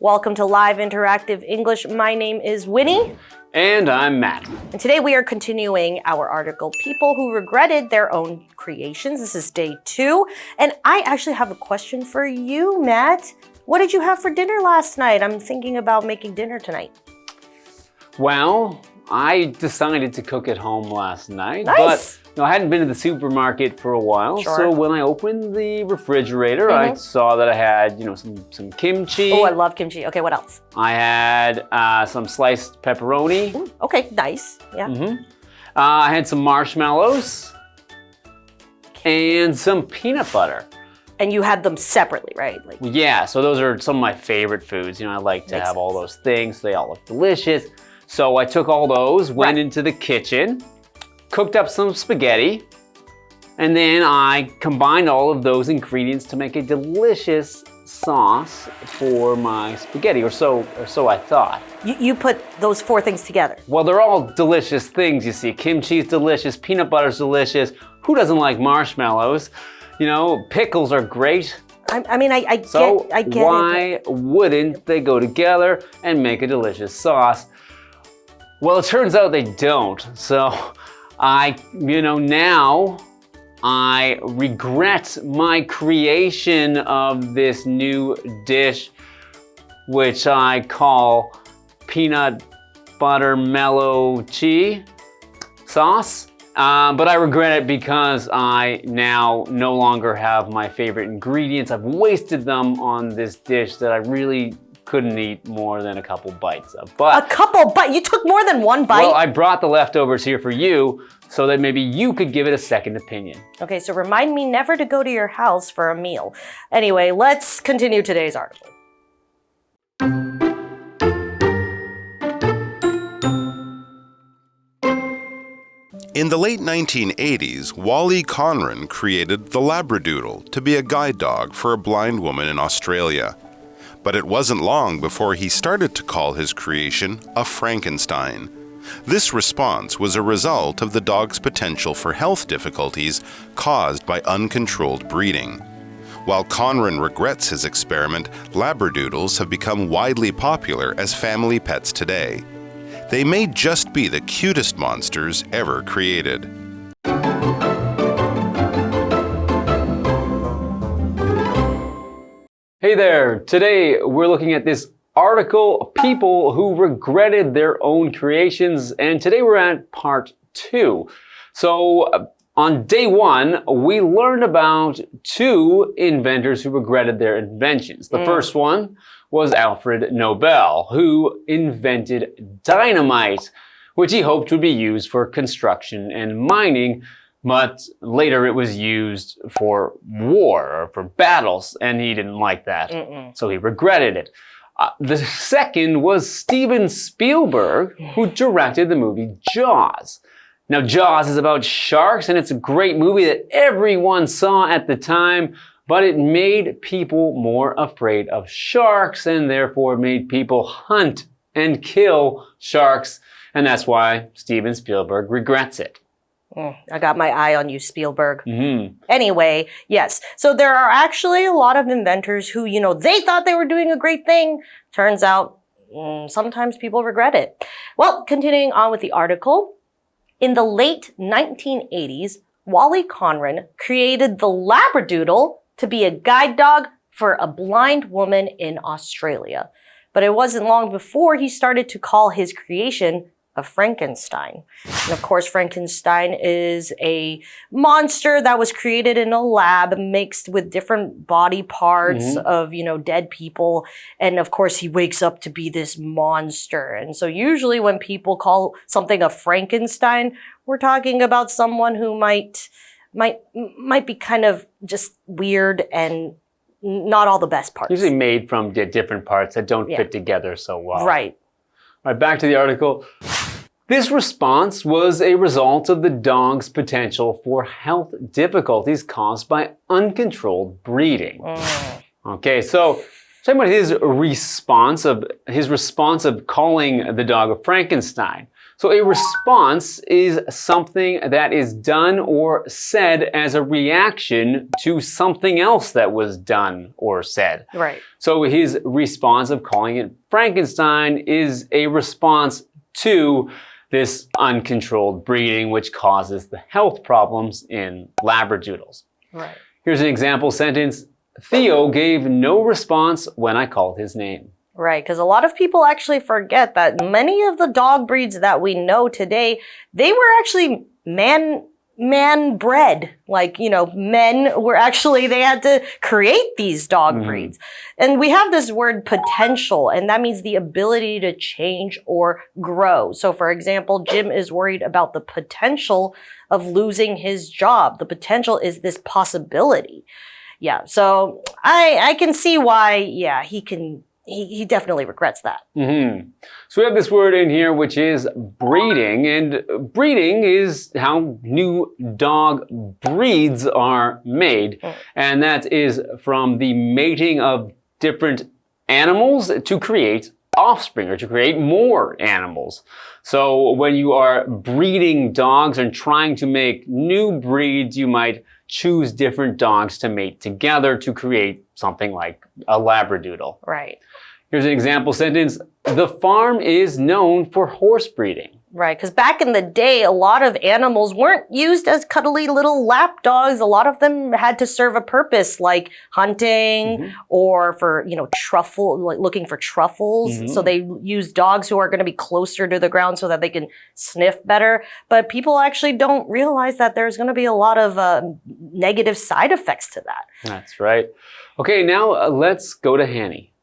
Welcome to Live Interactive English. My name is Winnie. And I'm Matt. And today we are continuing our article, People Who Regretted Their Own Creations. This is day 2. And I actually have a question for you, Matt. What did you have for dinner last night? I'm thinking about making dinner tonight. Well, I decided to cook at home last night. Nice. But I hadn't been to the supermarket for a while. Sure. So when I opened the refrigerator, I saw that I had, some kimchi. Oh, I love kimchi. Okay, what else? I had some sliced pepperoni. Ooh, okay, nice. Yeah. I had some marshmallows and some peanut butter. And you had them separately, right? Yeah, so those are some of my favorite foods. I like to have all those things. They all look delicious. So I took all those, went into the kitchen, cooked up some spaghetti, and then I combined all of those ingredients to make a delicious sauce for my spaghetti, or so I thought. You put those 4 things together. Well, they're all delicious things, you see. Kimchi's delicious, peanut butter's delicious. Who doesn't like marshmallows? Pickles are great. I get why wouldn't they go together and make a delicious sauce? Well, it turns out they don't. So now I regret my creation of this new dish, which I call peanut butter mellow cheese sauce. But I regret it because I now no longer have my favorite ingredients. I've wasted them on this dish that I really couldn't eat more than a couple bites of. But a couple bites? You took more than 1 bite? Well, I brought the leftovers here for you so that maybe you could give it a second opinion. Okay, so remind me never to go to your house for a meal. Anyway, let's continue today's article. In the late 1980s, Wally Conran created the Labradoodle to be a guide dog for a blind woman in Australia. But it wasn't long before he started to call his creation a Frankenstein. This response was a result of the dog's potential for health difficulties caused by uncontrolled breeding. While Conran regrets his experiment, Labradoodles have become widely popular as family pets today. They may just be the cutest monsters ever created. Hey there! Today we're looking at this article, People Who Regretted Their Own Creations, and today we're at part 2. So on day 1, we learned about 2 inventors who regretted their inventions. The first one was Alfred Nobel, who invented dynamite, which he hoped would be used for construction and mining, but later it was used for war or for battles, and he didn't like that, so he regretted it. The second was Steven Spielberg, who directed the movie Jaws. Now, Jaws is about sharks, and it's a great movie that everyone saw at the time, but it made people more afraid of sharks, and therefore made people hunt and kill sharks, and that's why Steven Spielberg regrets it. I got my eye on you, Spielberg. Anyway, yes. So there are actually a lot of inventors who, they thought they were doing a great thing. Turns out, sometimes people regret it. Well, continuing on with the article. In the late 1980s, Wally Conran created the Labradoodle to be a guide dog for a blind woman in Australia. But it wasn't long before he started to call his creation a Frankenstein. And of course, Frankenstein is a monster that was created in a lab mixed with different body parts of, dead people. And of course, he wakes up to be this monster. And so usually when people call something a Frankenstein, we're talking about someone who might be kind of just weird and not all the best parts. Usually made from different parts that don't fit together so well. Right. All right, back to the article. This response was a result of the dog's potential for health difficulties caused by uncontrolled breeding. Okay, so talking about his response of calling the dog a Frankenstein. So a response is something that is done or said as a reaction to something else that was done or said. Right. So his response of calling it Frankenstein is a response to this uncontrolled breeding, which causes the health problems in Labradoodles. Right. Here's an example sentence. Theo gave no response when I called his name. Right, because a lot of people actually forget that many of the dog breeds that we know today, they were actually man-bred. Like, men were actually, they had to create these dog breeds. And we have this word potential, and that means the ability to change or grow. So for example, Jim is worried about the potential of losing his job. The potential is this possibility. Yeah, so I can see why, yeah, he definitely regrets that. So we have this word in here, which is breeding. And breeding is how new dog breeds are made. And that is from the mating of different animals to create offspring or to create more animals. So when you are breeding dogs and trying to make new breeds, you might choose different dogs to mate together to create something like a Labradoodle. Right. Here's an example sentence. The farm is known for horse breeding. Right, because back in the day, a lot of animals weren't used as cuddly little lap dogs. A lot of them had to serve a purpose, like hunting or for, like looking for truffles. So they use dogs who are going to be closer to the ground so that they can sniff better. But people actually don't realize that there's going to be a lot of negative side effects to that. That's right. Okay, now let's go to Hanny.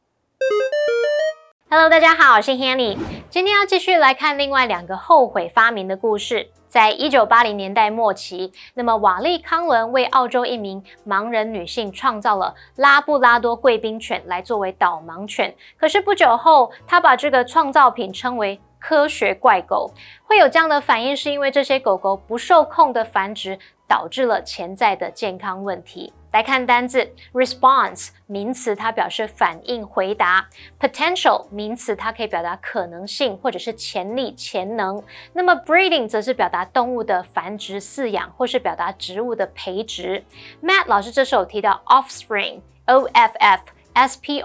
Hello， 大家好，我是 Hanny。今天要继续来看另外2个后悔发明的故事。在1980年代末期，那么瓦利康伦为澳洲一名盲人女性创造了拉布拉多贵宾犬来作为导盲犬。可是不久后，他把这个创造品称为科学怪狗。会有这样的反应，是因为这些狗狗不受控的繁殖，导致了潜在的健康问题。来看单字 response 名词，它表示反应回答 potential 名词，它可以表达可能性或者是潜力潜能。那么 breeding 则是表达动物的繁殖饲养或是表达植物的培植。 Matt 老师这时候提到 offspring offspring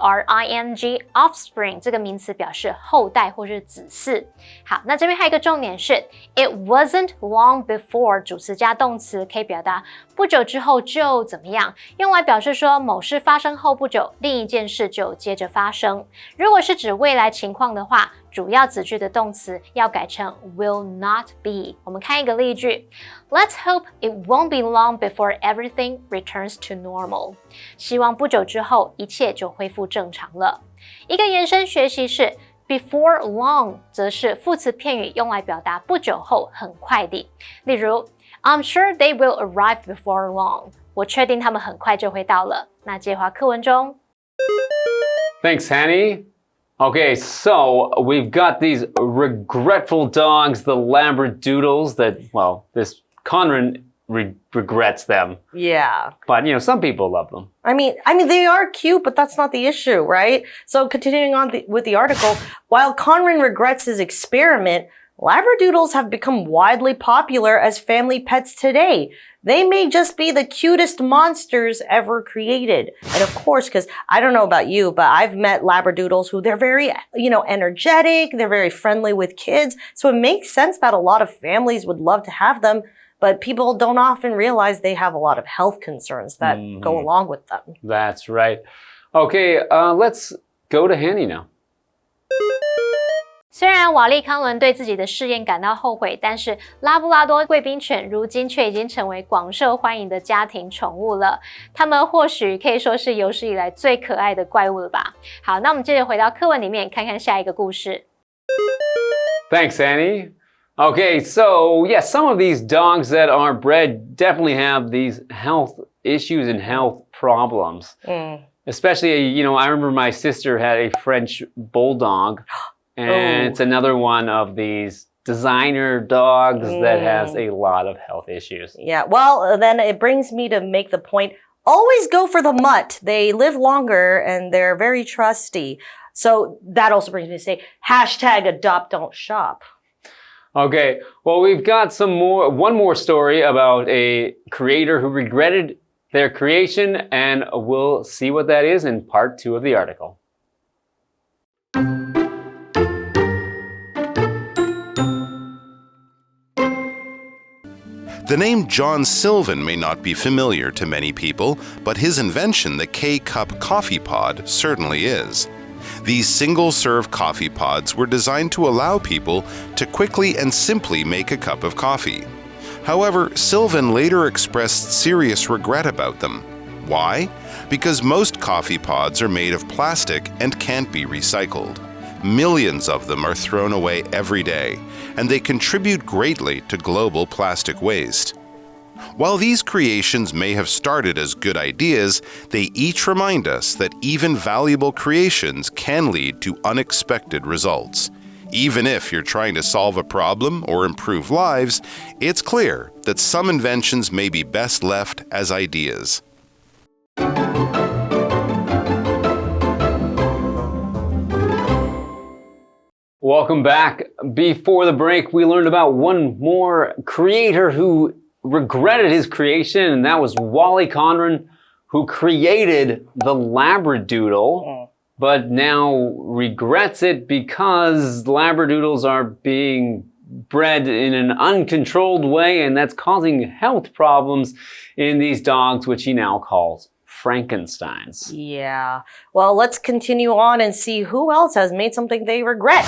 offspring 这个名词表示后代或是子嗣。好，那这边还有一个重点是 it wasn't long before 主词加动词可以表达不久之后就怎么样，用来表示说某事发生后不久，另一件事就接着发生。如果是指未来情况的话，主要子句的动词要改成 will not be。我们看一个例句 Let's hope it won't be long before everything returns to normal。希望不久之后一切就恢复正常了。一个延伸学习是 before long 则是副词片语，用来表达不久后很快地。例如 I'm sure they will arrive before long。我确定他们很快就会到了。那接话课文中 Thanks, Hanny. Okay, so we've got these regretful dogs, the Labradoodles, that, well, this Conran regrets them. Yeah. But, some people love them. I mean, they are cute, but that's not the issue, right? So continuing on with the article, while Conran regrets his experiment, Labradoodles have become widely popular as family pets today. They may just be the cutest monsters ever created. And of course, because I don't know about you, but I've met Labradoodles who they're very, energetic. They're very friendly with kids. So it makes sense that a lot of families would love to have them. But people don't often realize they have a lot of health concerns that go along with them. That's right. Okay, let's go to Hanny now. 虽然瓦利康伦对自己的试验感到后悔，但是拉布拉多贵宾犬如今却已经成为广受欢迎的家庭宠物了。它们或许可以说是有史以来最可爱的怪物了吧。好，那我们接着回到课文里面，看看下一个故事。Thanks, Annie. Okay, so yes, some of these dogs that are bred definitely have these health issues and health problems. Especially, I remember my sister had a French bulldog. And it's another one of these designer dogs that has a lot of health issues. Yeah, well, then it brings me to make the point, always go for the mutt. They live longer and they're very trusty. So that also brings me to say, #adopt don't shop. Okay, well, we've got one more story about a creator who regretted their creation, and we'll see what that is in part 2 of the article. The name John Sylvan may not be familiar to many people, but his invention, the K-Cup coffee pod, certainly is. These single-serve coffee pods were designed to allow people to quickly and simply make a cup of coffee. However, Sylvan later expressed serious regret about them. Why? Because most coffee pods are made of plastic and can't be recycled. Millions of them are thrown away every day, and they contribute greatly to global plastic waste. While these creations may have started as good ideas, they each remind us that even valuable creations can lead to unexpected results. Even if you're trying to solve a problem or improve lives, it's clear that some inventions may be best left as ideas. Welcome back. Before the break, we learned about one more creator who regretted his creation, and that was Wally Conran, who created the Labradoodle, but now regrets it because Labradoodles are being bred in an uncontrolled way, and that's causing health problems in these dogs, which he now calls Frankensteins. Yeah. Well, let's continue on and see who else has made something they regret.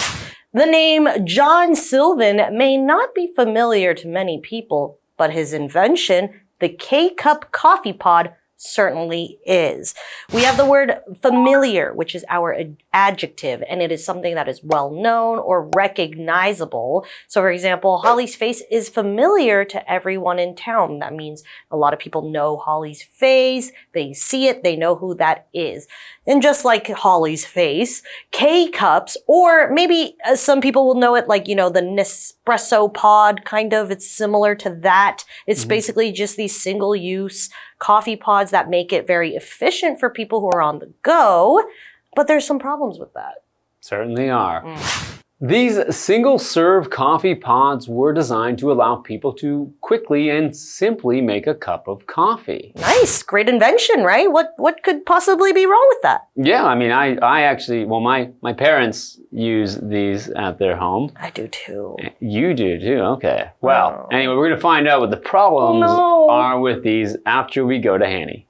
The name John Sylvan may not be familiar to many people, but his invention, the K-Cup coffee pod, certainly is. We have the word familiar, which is our adjective, and it is something that is well known or recognizable. So for example, Holly's face is familiar to everyone in town. That means a lot of people know Holly's face, they see it, they know who that is. And just like Holly's face, K-Cups, or maybe some people will know it like, you know, the Nespresso pod, kind of, it's similar to that. It's basically just these single-use coffee pods that make it very efficient for people who are on the go, but there's some problems with that. Certainly are. These single-serve coffee pods were designed to allow people to quickly and simply make a cup of coffee. Nice, great invention, right? What could possibly be wrong with that? Yeah, I mean, I actually, well, my parents use these at their home. I do too. You do too, okay. Well, anyway, we're going to find out what the problems are with these after we go to Hanny.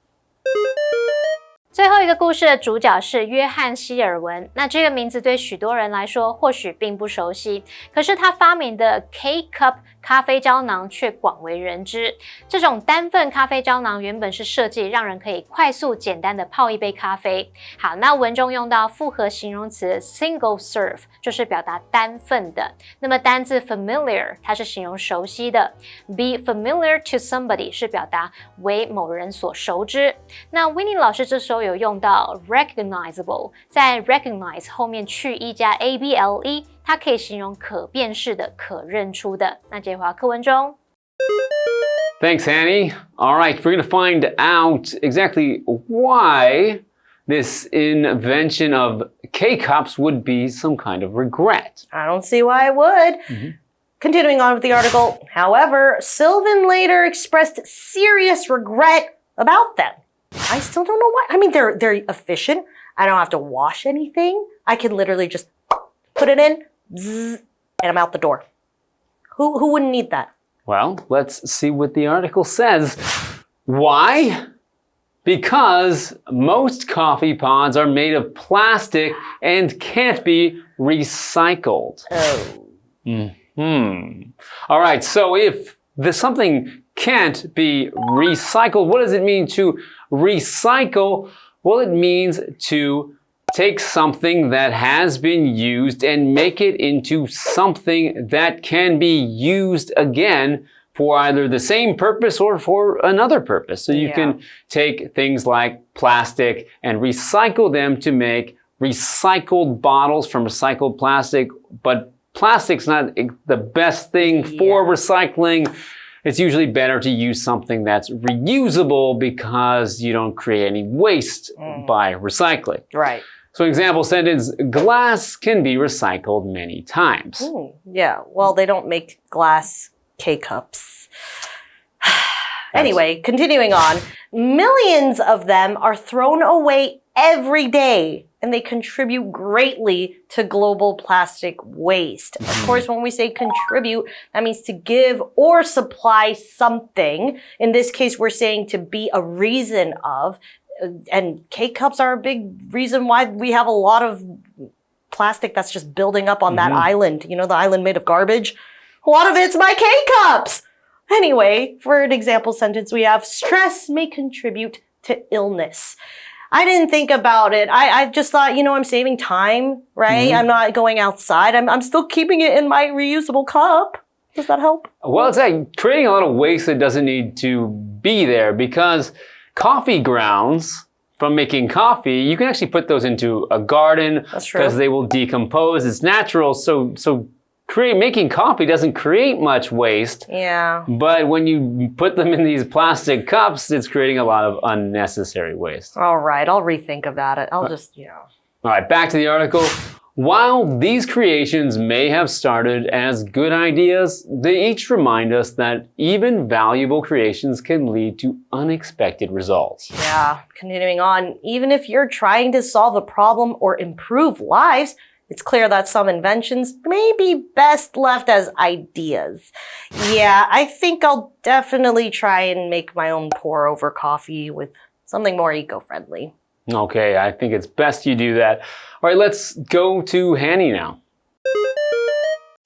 最后一个故事的主角是约翰·希尔文。那这个名字对许多人来说或许并不熟悉，可是他发明的 K-Cup 咖啡胶囊却广为人知。这种单份咖啡胶囊原本是设计让人可以快速简单的泡一杯咖啡。好，那文中用到复合形容词 single serve， 就是表达单份的。那么单字 familiar 它是形容熟悉的。Be familiar to somebody 是表达为某人所熟知。那 Winnie 老师这时候有用到 recognizable， 在 recognize 后面去一加 able， 它可以形容可辨识的、可认出的。那接回到课文中。Thanks, Annie. All right, we're going to find out exactly why this invention of K-Cups would be some kind of regret. I don't see why it would. Continuing on with the article, however, Sylvan later expressed serious regret about them. I still don't know why. I mean, they're efficient. I don't have to wash anything. I can literally just put it in, zzz, and I'm out the door. Who wouldn't need that? Well, let's see what the article says. Why? Because most coffee pods are made of plastic and can't be recycled. All right, so if something can't be recycled, what does it mean to recycle? Well, it means to take something that has been used and make it into something that can be used again for either the same purpose or for another purpose. So you can take things like plastic and recycle them to make recycled bottles from recycled plastic, but plastic's not the best thing for recycling. It's usually better to use something that's reusable because you don't create any waste by recycling. Right. So example sentence, glass can be recycled many times. Yeah, well, they don't make glass K-cups. Anyway, continuing on. Millions of them are thrown away every day, and they contribute greatly to global plastic waste. Of course, when we say contribute, that means to give or supply something. In this case, we're saying to be a reason of. And K-cups are a big reason why we have a lot of plastic that's just building up on that island. You know, the island made of garbage? A lot of it's my K-cups! Anyway, for an example sentence, we have stress may contribute to illness. I didn't think about it. I just thought, you know, I'm saving time, right? I'm not going outside. I'm still keeping it in my reusable cup. Does that help? Well, it's like creating a lot of waste that doesn't need to be there because coffee grounds from making coffee, you can actually put those into a garden because they will decompose. It's natural. So making coffee doesn't create much waste. Yeah. But when you put them in these plastic cups, it's creating a lot of unnecessary waste. All right, I'll rethink about it. I'll just, you know. All right, back to the article. While these creations may have started as good ideas, they each remind us that even valuable creations can lead to unexpected results. Yeah, continuing on, even if you're trying to solve a problem or improve lives, it's clear that some inventions may be best left as ideas. Yeah, I think I'll definitely try and make my own pour-over coffee with something more eco-friendly. Okay, I think it's best you do that. All right, let's go to Hanny now.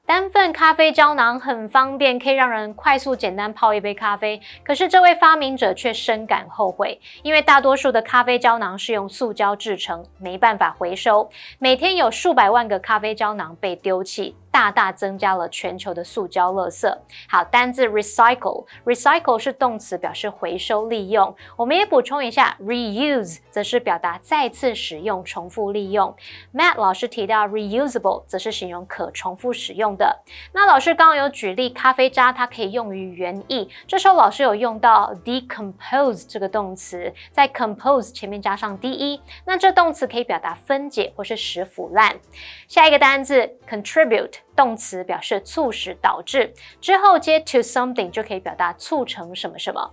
单份咖啡胶囊很方便，可以让人快速简单泡一杯咖啡。可是这位发明者却深感后悔，因为大多数的咖啡胶囊是用塑胶制成，没办法回收。每天有数百万个咖啡胶囊被丢弃，大大增加了全球的塑胶垃圾。好，单字 recycle 是动词，表示回收利用。我们也补充一下 reuse 则是表达再次使用、重复利用。Matt 老师提到 reusable 则是形容可重复使用的。那老师刚刚有举例咖啡渣它可以用于园艺，这时候老师有用到 decompose 这个动词，在 compose 前面加上 de， 那这动词可以表达分解或是使腐烂。下一个单字 contribute动词表示促使导致，之后接 to something 就可以表达促成什么什么。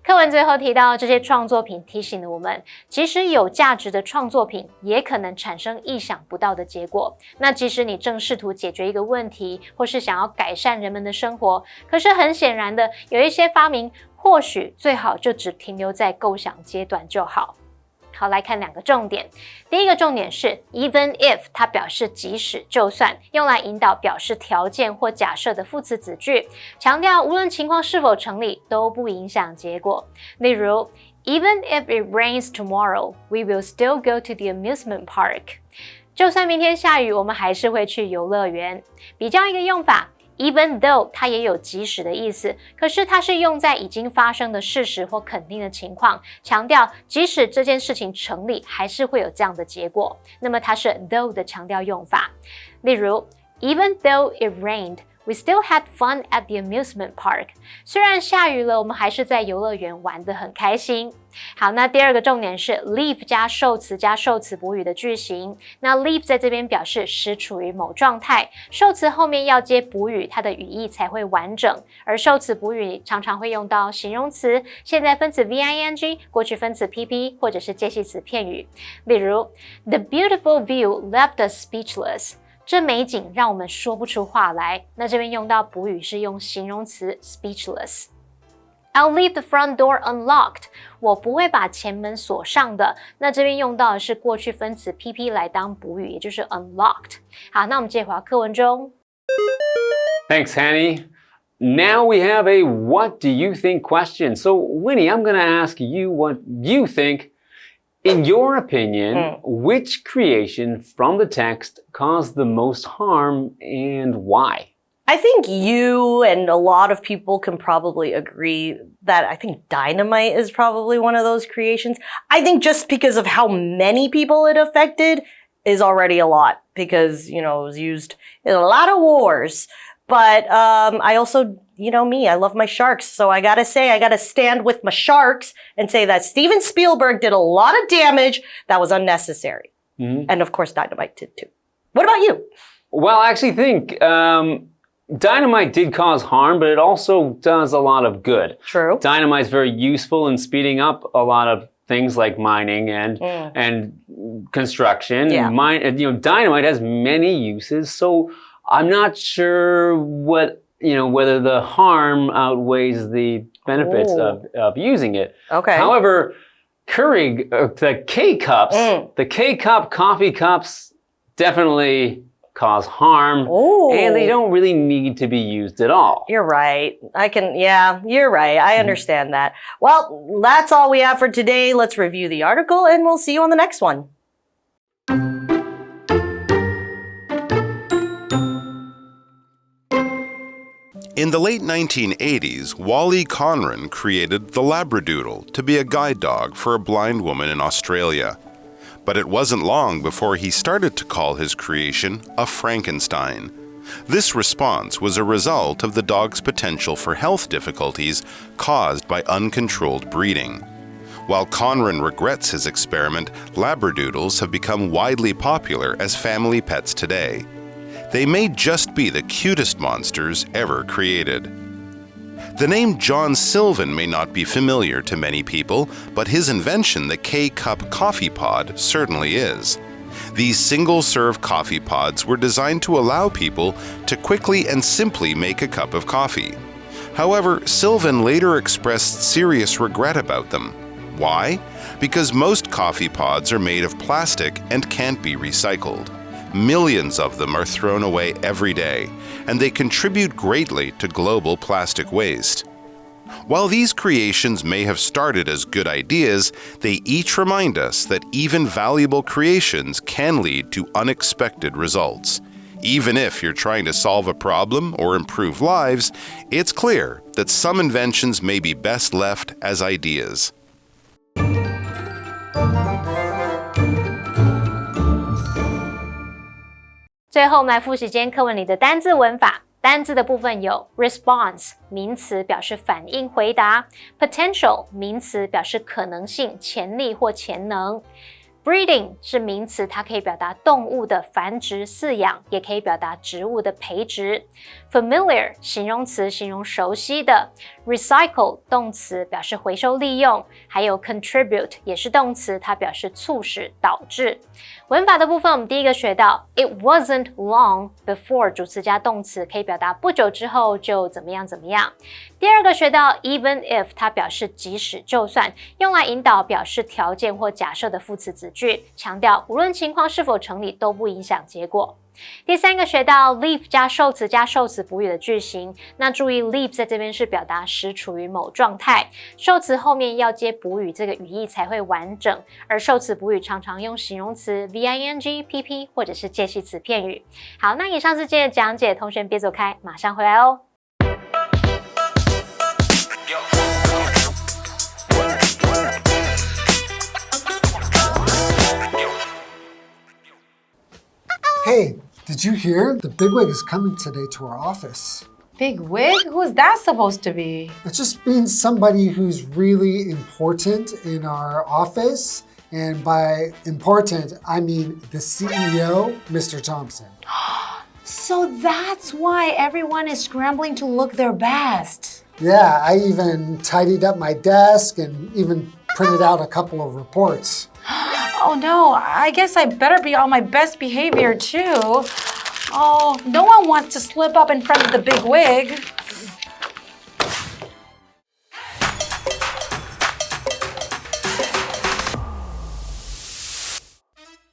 课文最后提到这些创作品提醒了我们，即使有价值的创作品也可能产生意想不到的结果。那即使你正试图解决一个问题，或是想要改善人们的生活，可是很显然的，有一些发明或许最好就只停留在构想阶段就好。好，来看两个重点。第一个重点是 even if 它表示即使就算，用来引导表示条件或假设的副词子句，强调无论情况是否成立都不影响结果。例如 even if it rains tomorrow, we will still go to the amusement park. 就算明天下雨，我们还是会去游乐园。比较一个用法Even though 它也有即使的意思，可是它是用在已经发生的事实或肯定的情况，强调即使这件事情成立，还是会有这样的结果。那么它是 though 的强调用法。例如 Even though it rained, we still had fun at the amusement park. 虽然下雨了，我们还是在游乐园玩得很开心。好，那第二个重点是 leave 加受词加受词补语的句型。那 leave 在这边表示使处于某状态，受词后面要接补语，它的语义才会完整。而受词补语常常会用到形容词、现在分词 VING、过去分词 PP 或者是介系词片语。例如 The beautiful view left us speechless. 这美景让我们说不出话来。那这边用到补语是用形容词 speechless。I'll leave the front door unlocked. 我不会把前门锁上的。那这边用到的是过去分词 PP 来当补语，也就是 unlocked。好，那我们接回到课文中。Thanks, Hanny. Now we have a what do you think question. So, Winnie, I'm going to ask you what you think. In your opinion, which creation from the text caused the most harm and why? I think you and a lot of people can probably agree that I think dynamite is probably one of those creations. I think just because of how many people it affected is already a lot because, you know, it was used in a lot of wars. But I also, you know me, I love my sharks. So I gotta say, I gotta stand with my sharks and say that Steven Spielberg did a lot of damage that was unnecessary. And of course, Dynamite did too. What about you? Well, I actually think dynamite did cause harm, but it also does a lot of good. True. Dynamite's very useful in speeding up a lot of things like mining and construction. Yeah. Dynamite has many uses, so I'm not sure whether the harm outweighs the benefits of using it. Okay. However, Keurig, the K-cups, the K-cup coffee cups definitely cause harm, and they don't really need to be used at all. You're right. You're right. I understand that. Well, that's all we have for today. Let's review the article, and we'll see you on the next one. In the late 1980s, Wally Conran created the Labradoodle to be a guide dog for a blind woman in Australia. But it wasn't long before he started to call his creation a Frankenstein. This response was a result of the dog's potential for health difficulties caused by uncontrolled breeding. While Conran regrets his experiment, Labradoodles have become widely popular as family pets today. They may just be the cutest monsters ever created. The name John Sylvan may not be familiar to many people, but his invention, the K-Cup coffee pod, certainly is. These single-serve coffee pods were designed to allow people to quickly and simply make a cup of coffee. However, Sylvan later expressed serious regret about them. Why? Because most coffee pods are made of plastic and can't be recycled. Millions of them are thrown away every day, and they contribute greatly to global plastic waste. While these creations may have started as good ideas, they each remind us that even valuable creations can lead to unexpected results. Even if you're trying to solve a problem or improve lives, it's clear that some inventions may be best left as ideas. 最后，我们来复习今天课文里的单字文法。单字的部分有 response 名词表示反应回答 potential 名词表示可能性潜力或潜能 breeding 是名词，它可以表达动物的繁殖饲养，也可以表达植物的培植 familiar 形容词形容熟悉的 recycle 动词表示回收利用，还有 contribute 也是动词，它表示促使导致。文法的部分我们第一个学到 it wasn't long before 主词加动词可以表达不久之后就怎么样怎么样。第二个学到 even if 它表示即使就算，用来引导表示条件或假设的副词子句，强调无论情况是否成立都不影响结果。第三个学到 leave 加受词加受词补语的句型，那注意 leave 在这边是表达时处于某状态，受词后面要接补语，这个语义才会完整，而受词补语常常用形容词 VING、PP 或者是介系词片语。好，那以上是今天的讲解，同学别走开，马上回来哦。Hey, did you hear? The bigwig is coming today to our office. Bigwig? Who's that supposed to be? It just means somebody who's really important in our office. And by important, I mean the CEO, Mr. Thompson. So that's why everyone is scrambling to look their best. Yeah, I even tidied up my desk and even printed out a couple of reports. Oh no, I guess I better be on my best behavior too. Oh, no one wants to slip up in front of the big wig.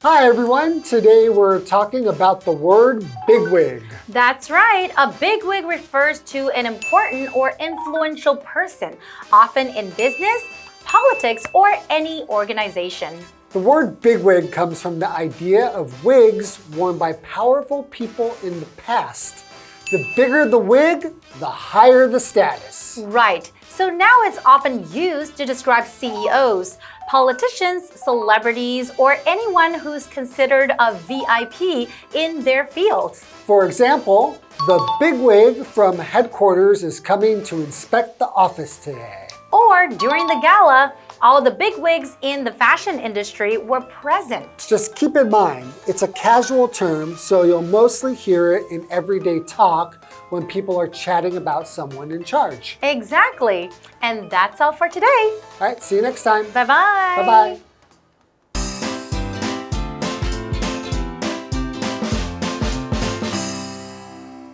Hi everyone, today we're talking about the word bigwig. That's right. A bigwig refers to an important or influential person, often in business, politics, or any organization. The word bigwig comes from the idea of wigs worn by powerful people in the past. The bigger the wig, the higher the status. Right. So now it's often used to describe CEOs, politicians, celebrities, or anyone who's considered a VIP in their field. For example, the bigwig from headquarters is coming to inspect the office today. Or However, during the gala, all the bigwigs in the fashion industry were present. Just keep in mind, it's a casual term, so you'll mostly hear it in everyday talk when people are chatting about someone in charge. Exactly. And that's all for today. All right, see you next time. Bye-bye. Bye-bye.